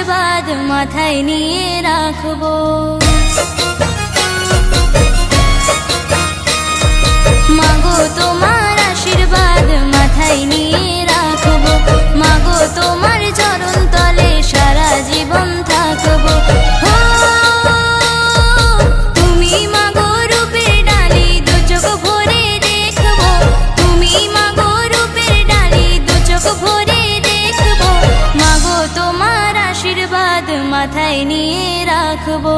আশীর্বাদ মাথায় নিয়ে রাখবো। মাগো তোমার আশীর্বাদ মাথায় নিয়ে রাখবো, মাগো তোমার চরণ তলে সারা জীবন থাকবো। তুমি মাগো রূপের ডালি দু চোখ ভরে দেখবো, তুমি মাগো রূপের ডালি দু চোখ ভরে দেখবো, মাগো তোমার আশীর্বাদ মাথায় নিয়ে রাখবো।